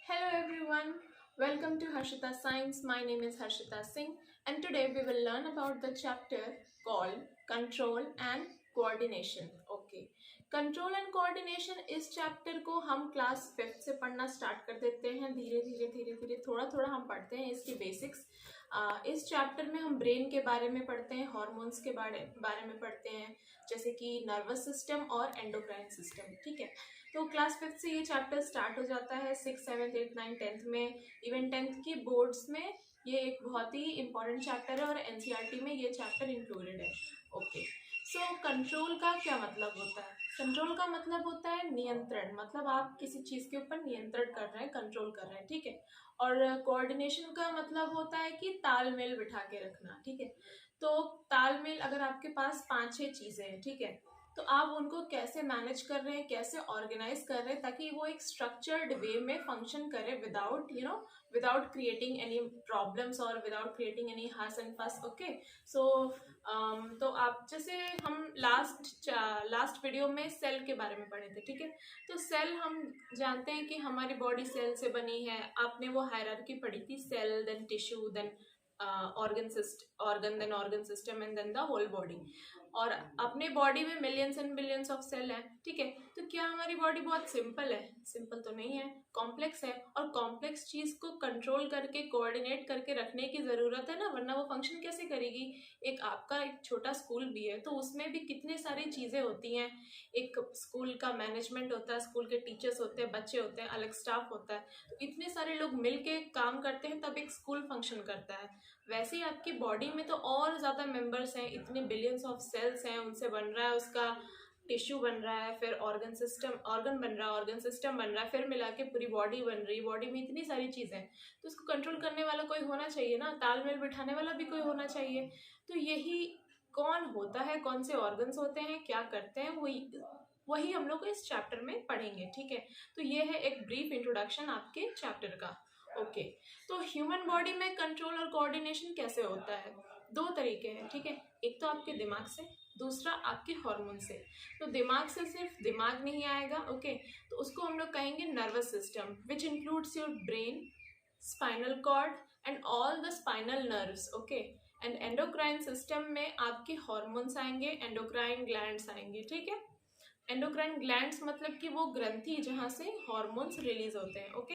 Hello everyone, welcome to Harshita Science. My name is Harshita Singh and today we will learn about the chapter called Control and Coordination. Okay, Control and Coordination इस chapter को हम class 5th से पढ़ना start कर देते हैं। धीरे धीरे थोड़ा थोड़ा हम पढ़ते हैं इसके बेसिक्स। इस चैप्टर में हम ब्रेन के बारे में पढ़ते हैं, हार्मोन्स के बारे में पढ़ते हैं, जैसे कि नर्वस सिस्टम और एंडोक्राइन सिस्टम। ठीक है, तो क्लास 5th से ये चैप्टर स्टार्ट हो जाता है। 6, 7, 8, 9, 10th में, इवन 10th की बोर्ड्स में ये एक बहुत ही इंपॉर्टेंट चैप्टर है और एनसीईआरटी में ये चैप्टर इंक्लूडेड है। ओके, सो कंट्रोल का क्या मतलब होता है? कंट्रोल का मतलब होता है नियंत्रण, मतलब आप किसी चीज़ के ऊपर नियंत्रण कर रहे हैं, कंट्रोल कर रहे हैं। ठीक है, और कोऑर्डिनेशन का मतलब होता है कि तालमेल बिठा के रखना। ठीक है, तो तालमेल, अगर आपके पास 5-6 चीज़ें हैं, ठीक है, तो आप उनको कैसे मैनेज कर रहे हैं, कैसे ऑर्गेनाइज कर रहे हैं ताकि वो एक स्ट्रक्चर्ड वे में फंक्शन करे विदाउट क्रिएटिंग एनी प्रॉब्लम्स और विदाउट क्रिएटिंग एनी हास एंड फस। ओके, सो तो आप जैसे हम लास्ट वीडियो में सेल के बारे में पढ़े थे। ठीक है, तो सेल हम जानते हैं कि हमारी बॉडी सेल से बनी है। आपने वो हायरार्की पढ़ी थी, cell then tissue then organ system and then the whole body. और अपने बॉडी में millions and billions of cell है। ठीक है, तो क्या हमारी बॉडी बहुत सिंपल है? सिंपल तो नहीं है, कॉम्प्लेक्स है। और कॉम्प्लेक्स चीज को कंट्रोल करके कोऑर्डिनेट करके रखने की जरूरत है ना, वरना वो फंक्शन कैसे करेगी? एक छोटा स्कूल भी है तो उसमें भी कितनी सारी चीजें होती हैं। एक स्कूल का मैनेजमेंट होता है, स्कूल के टीचर्स होते हैं, बच्चे होते हैं, अलग स्टाफ होता है, तो इतने सारे लोग मिलके काम करते हैं तब एक स्कूल फंक्शन करता है। वैसे ही आपकी बॉडी में तो और ज़्यादा मेंबर्स हैं, इतने बिलियंस ऑफ सेल्स हैं, उनसे बन रहा है, उसका टिश्यू बन रहा है, फिर ऑर्गन बन रहा है, ऑर्गन सिस्टम बन रहा है, फिर मिला के पूरी बॉडी बन रही है। बॉडी में इतनी सारी चीज़ें हैं तो उसको कंट्रोल करने वाला कोई होना चाहिए ना, तालमेल बिठाने वाला भी कोई होना चाहिए। तो यही कौन होता है, कौन से ऑर्गन्स होते हैं, क्या करते हैं, वही हम लोग इस चैप्टर में पढ़ेंगे। ठीक है, तो ये है एक ब्रीफ इंट्रोडक्शन आपके चैप्टर का। ओके, तो ह्यूमन बॉडी में कंट्रोल और कोऑर्डिनेशन कैसे होता है? 2 तरीके हैं। ठीक है, एक तो आपके दिमाग से, दूसरा आपके हार्मोन से। तो दिमाग से सिर्फ दिमाग नहीं आएगा। ओके, तो उसको हम लोग कहेंगे nervous system, which includes your brain, spinal cord and all the spinal nerves. Okay, and endocrine system में आपके हार्मोन्स आएंगे, एंडोक्राइन ग्लैंड्स आएंगे। ठीक है, एंडोक्राइन ग्लैंड्स मतलब कि वो ग्रंथि जहाँ से हार्मोन्स रिलीज होते हैं। ओके,